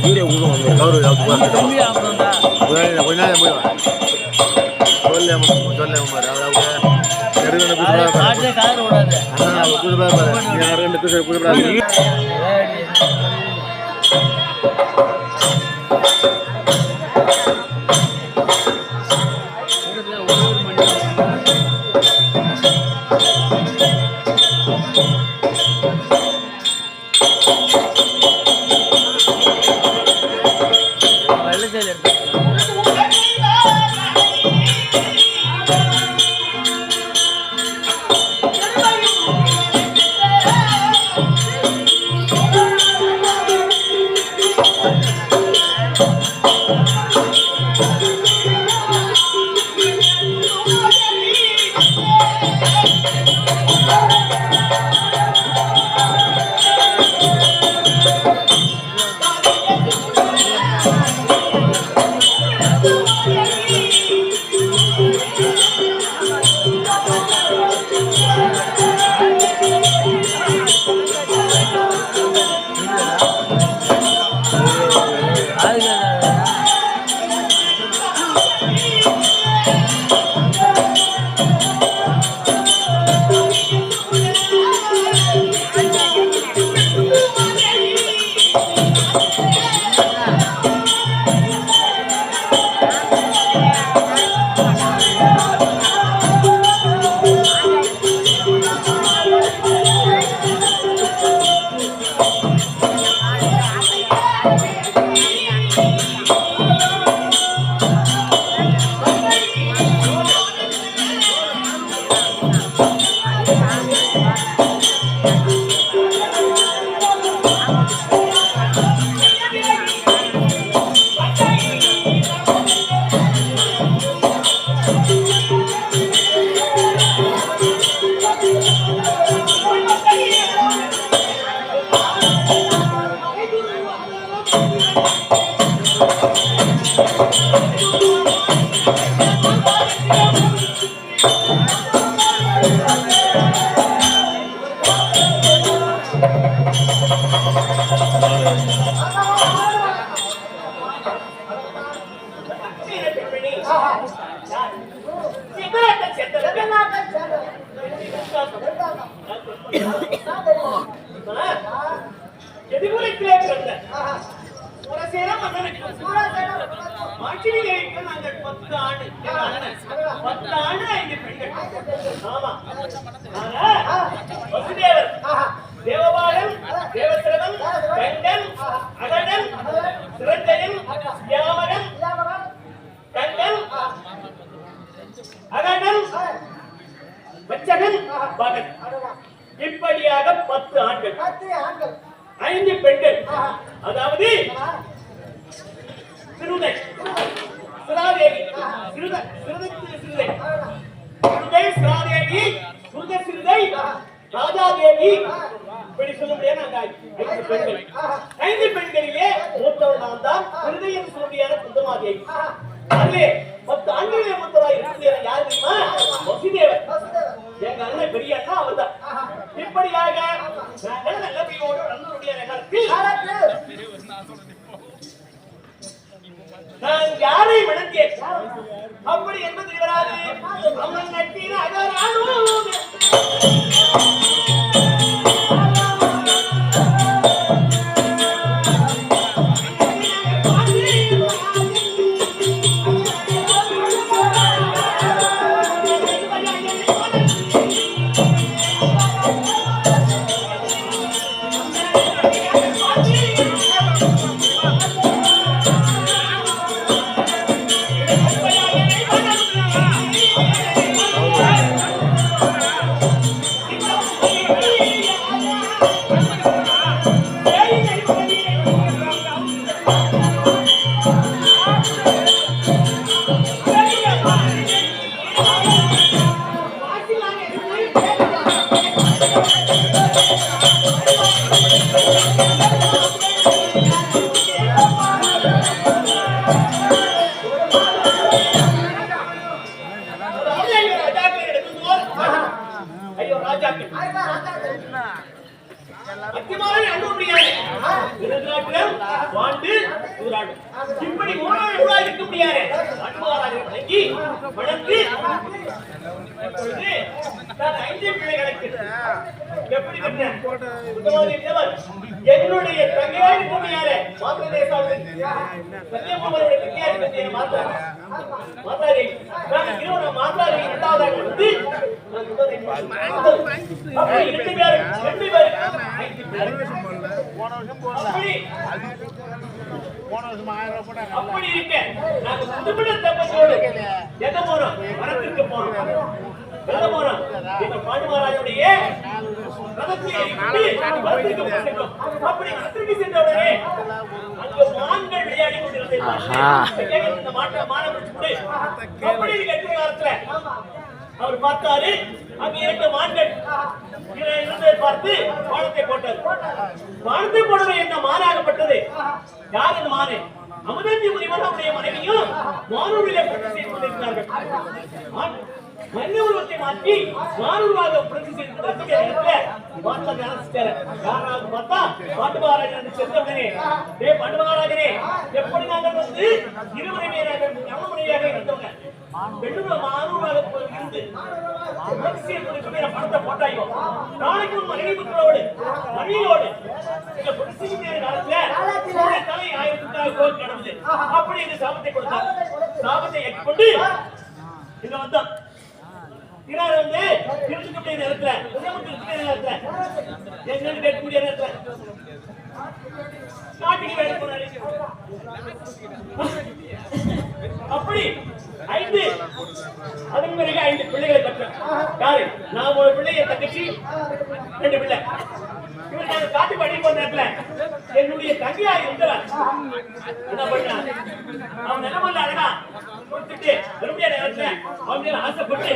Video கொடுக்கும் கௌரவ கொஞ்ச நேரம் போய் தேவபாலன், தேவசிரவன், கண்டன், அகடன், சிரஞ்சயன், யாமகன், கண்டன், அகடன், வச்சகன், பகன். இப்படியாக 10 ஆண்கள், 5 பெண்கள். அதாவது சிறுதை, சிராதேவி, சிறுதை, சிராதேவி, சிறுதை, ராஜாதேவி. இப்படி சொல்ல முடியாது. 5 பெண்கள். 5 பெண்களிலே மூத்தவள் நான் தான். சிறுதையின் சொல்லியான குந்தமாதேவி. அதிலே 10 ஆண்களிலே மூத்தவராய் இருக்கிறது யார் தெரியுமா? வசுதேவர். எங்க அண்ணன் பெரிய அண்ணா அவர் தான். இப்படியாக நல்ல பையோடு நண்பருடைய நகரத்தில் நான் யாரை மணந்தேன் அப்படி என்பது இவராது. அம்மன் நட்டின அகரானும் அத்திமாவை அணுக முடியாது. திருநாட்டிலும் வாழ்ந்து ஊராடும். இப்படி ஊராக இருக்க முடியாது. அன்புவாராக வணங்கி வளர்ந்து இப்பொழுது நான் 5 பிள்ளைகளுக்கு எப்படி பெற்றேன்? உத்தமவாதி தேவர் என்னுடைய தங்கையாக இருக்க முடியாது. மாத்திரை தேசாவில் சத்தியபாமாவுடைய தங்கையாக இருக்க மாத்தாரி நான் இருவர மாத்தாரி இரண்டாவதாக வந்து அப்படி 2 பேர் 5 பேர் அப்படி இருக்க நாங்க புதுப்பிட தப்போடு எங்க போறோம்? வனத்திற்கு போறோம். எங்க போறோம்? இந்த பாண்டுமகாராஜனுடைய ரதத்திலே வனத்திற்கு சென்றோம். அப்படி வனத்திற்கு சென்றவுடனே அங்க மான்கள் விளையாடி கொண்டிருந்தது. இந்த மாட்டை மான பிடிச்சு அப்படி கெட்ட காலத்துல அவர் பார்த்தாரு. அங்க 2 மான்கள் பார்த்து வானத்தை போட்டார். வானத்தை போடுவது என்ன மானாகப்பட்டது? யார் இந்த மானு? அமுதந்தி முனிவர் அவருடைய மனைவியும் மானூரிலே பிரதிஷ்டை செய்து கொண்டிருக்கிறார்கள். மனித உருவத்தை மாற்றி மானூர்வாக பிரதிஷ்டை செய்து யாராவது பார்த்தா பாண்டுமகாராஜன் சென்றவுடனே பாண்டுமகாராஜனே எப்படி நாங்கள் வந்து இருவரையாக இருந்தவங்க மானூர்வாக இருந்து பணத்தை போட்டாயோ நாளைக்கு ஒரு மனைவி புத்தரோடு மனைவியோடு தலை 1000 கோல் கடவுது அப்படி இந்த சாபத்தை கொடுத்தார். சாபத்தை ஏற்றுக்கொண்டு இங்க வந்தோம். இவர் வந்து இருக்கக்கூடிய நேரத்துல என்ன கேட்கக்கூடிய நேரத்துல நாட்டுக்கு வேலை போனாரு. அப்படி 5 அதன் பிறகு 5 பிள்ளைகளை பெற்றோம். யாரு? நான் ஒரு பிள்ளை, என் தங்கச்சி 2 பிள்ளை. இவர் நாங்க காட்டு படி போன நேரத்துல என்னுடைய தங்கையா இருந்தவர் என்ன பண்ணா? அவன் நிலமல்ல அழகா கொடுத்துட்டு விரும்பிய நேரத்துல அவங்க ஆசைப்பட்டு